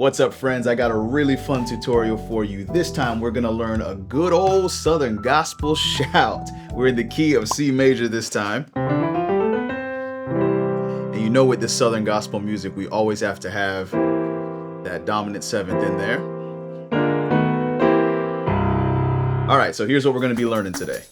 What's up, friends? I got a really fun tutorial for you. This time we're gonna learn a good old Southern gospel shout. We're in the key of C major this time. And you know, with this Southern gospel music, we always have to have that dominant seventh in there. All right, so here's what we're gonna be learning today.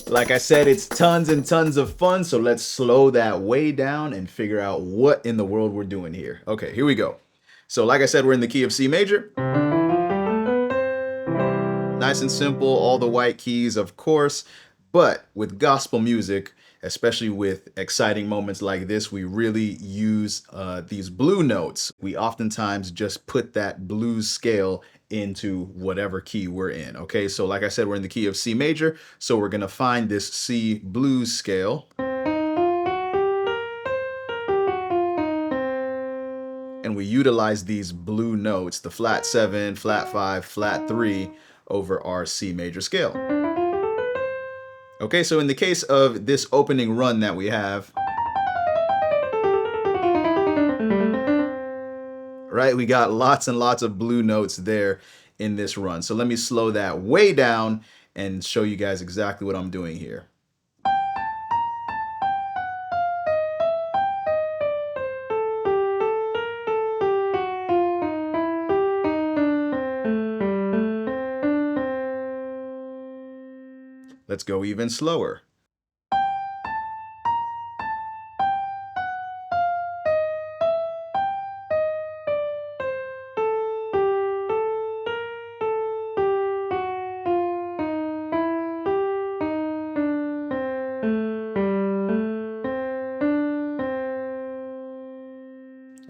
Like I said, it's tons and tons of fun, so let's slow that way down and figure out what in the world we're doing here. Okay, here we go. So like I said, we're in the key of C major. Nice and simple, all the white keys, of course, but with gospel music, especially with exciting moments like this, we really use these blue notes. We oftentimes just put that blues scale into whatever key we're in. Okay, so like I said, we're in the key of C major, so we're gonna find this C blues scale. And we utilize these blue notes, the flat 7, flat 5, flat 3, over our C major scale. Okay, so in the case of this opening run that we have, right, we got lots and lots of blue notes there in this run. So let me slow that way down and show you guys exactly what I'm doing here. Let's go even slower.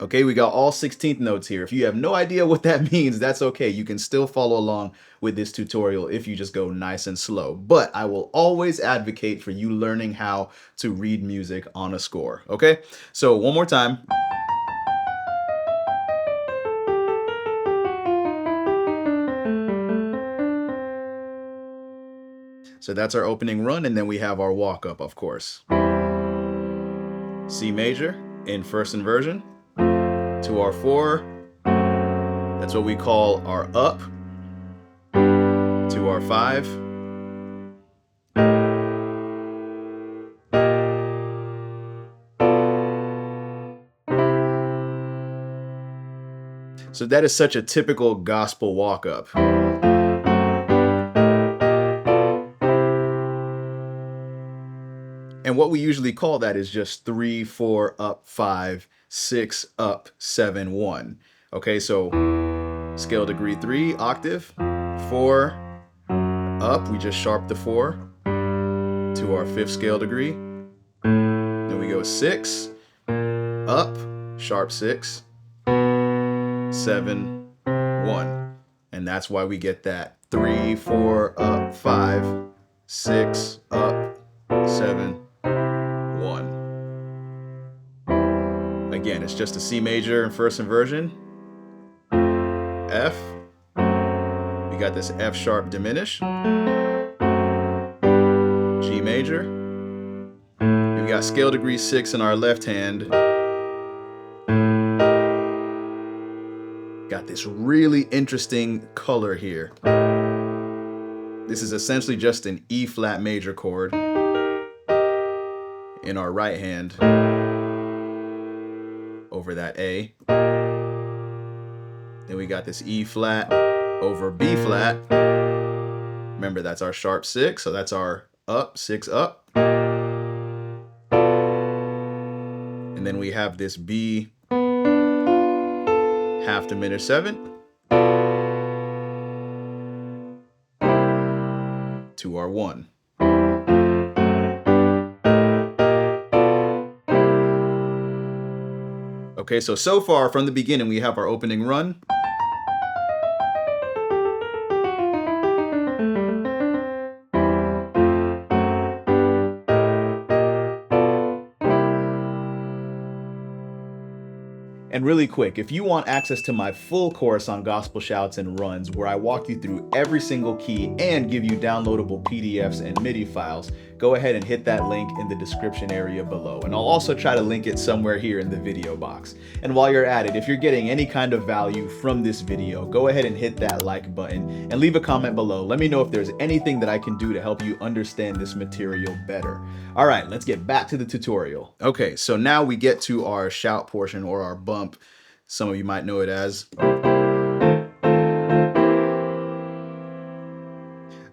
Okay, we got all 16th notes here. If you have no idea what that means, that's okay. You can still follow along with this tutorial if you just go nice and slow. But I will always advocate for you learning how to read music on a score, okay? So one more time. So that's our opening run, and then we have our walk up, of course. C major in first inversion to our 4. That's what we call our up, to our 5. So that is such a typical gospel walk up. And what we usually call that is just 3, 4, up, 5, 6, up, 7, 1. Okay, so scale degree 3, octave, 4, up, we just sharp the 4 to our 5th scale degree. Then we go 6, up, sharp 6, 7, 1. And that's why we get that 3, 4, up, 5, 6, up, 7, 1. Again, it's just a C major in first inversion. F. We got this F sharp diminish. G major. We've got scale degree 6 in our left hand. Got this really interesting color here. This is essentially just an E flat major chord in our right hand over that A. Then we got this E flat over B flat. Remember, that's our sharp 6, so that's our up, 6 up. And then we have this B half diminished 7 to our 1. Okay, so far from the beginning, we have our opening run. And really quick, if you want access to my full course on gospel shouts and runs, where I walk you through every single key and give you downloadable PDFs and MIDI files, go ahead and hit that link in the description area below. And I'll also try to link it somewhere here in the video box. And while you're at it, if you're getting any kind of value from this video, go ahead and hit that like button and leave a comment below. Let me know if there's anything that I can do to help you understand this material better. All right, let's get back to the tutorial. Okay, so now we get to our shout portion, or our bump. Some of you might know it as.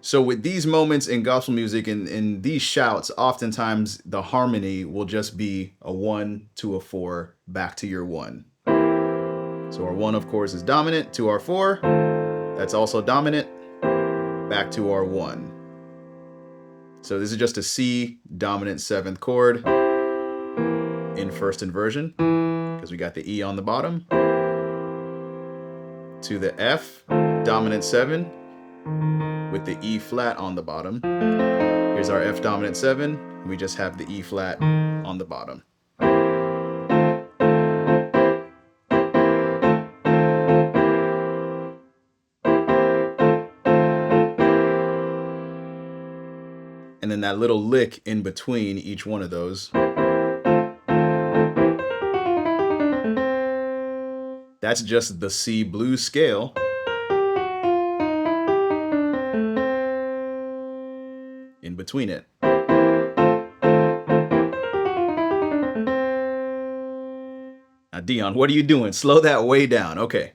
So with these moments in gospel music and in these shouts, oftentimes the harmony will just be a 1 to a 4 back to your 1. So our 1, of course, is dominant to our 4. That's also dominant back to our 1. So this is just a C dominant 7th chord in first inversion, because we got the E on the bottom, to the F dominant 7 with the E flat on the bottom. Here's our F dominant 7, and we just have the E flat on the bottom. And then that little lick in between each one of those, that's just the C blues scale. In between it. Now, Dion, what are you doing? Slow that way down. Okay.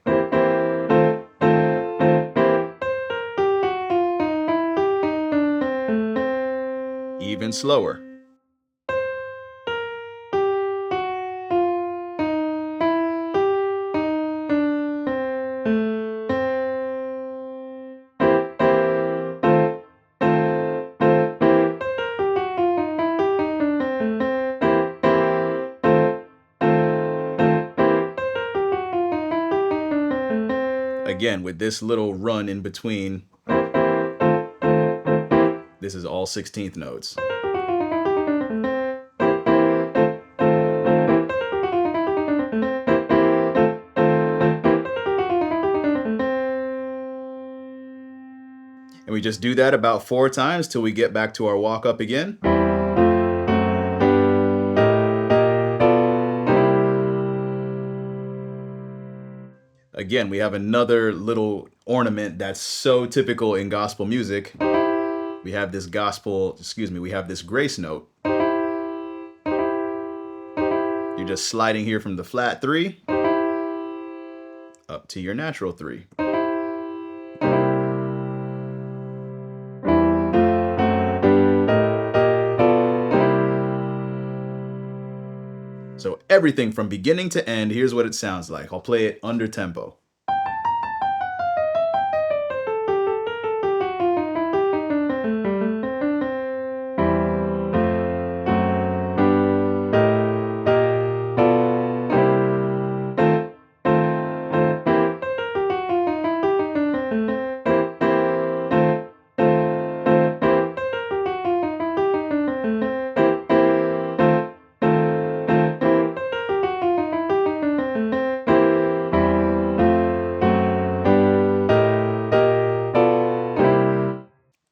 Even slower. Again, with this little run in between, this is all 16th notes. And we just do that about 4 times till we get back to our walk up again. Again, we have another little ornament that's so typical in gospel music. We have this we have this grace note. You're just sliding here from the flat 3 up to your natural 3. So everything from beginning to end, here's what it sounds like. I'll play it under tempo.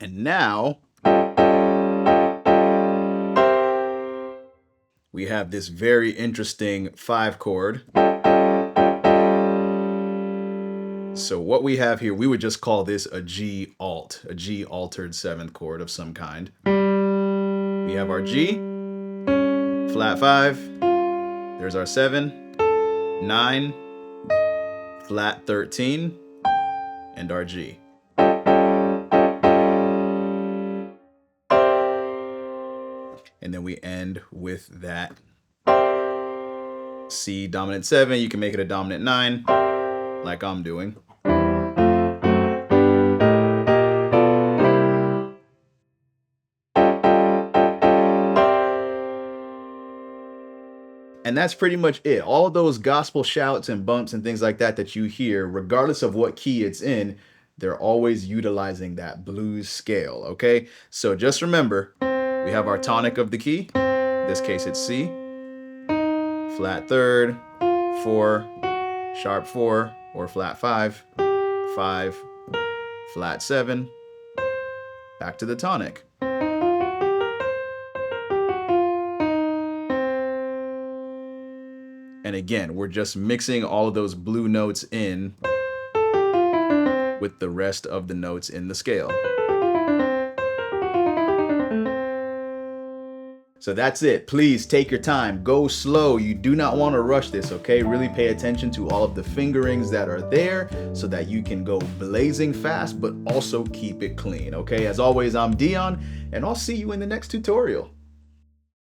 Now we have this very interesting 5 chord. So what we have here, we would just call this a G alt, a G altered 7th chord of some kind. We have our G, flat 5, there's our 7, 9, flat 13, and our G. And then we end with that C dominant 7. You can make it a dominant 9, like I'm doing. And that's pretty much it. All those gospel shouts and bumps and things like that that you hear, regardless of what key it's in, they're always utilizing that blues scale, okay? So just remember, we have our tonic of the key. In this case, it's C, flat 3rd, 4, sharp 4, or flat 5, 5, flat 7, back to the tonic. And again, we're just mixing all of those blue notes in with the rest of the notes in the scale. So that's it. Please take your time, go slow. You do not want to rush this, okay? Really pay attention to all of the fingerings that are there so that you can go blazing fast, but also keep it clean, okay? As always, I'm Dion, and I'll see you in the next tutorial.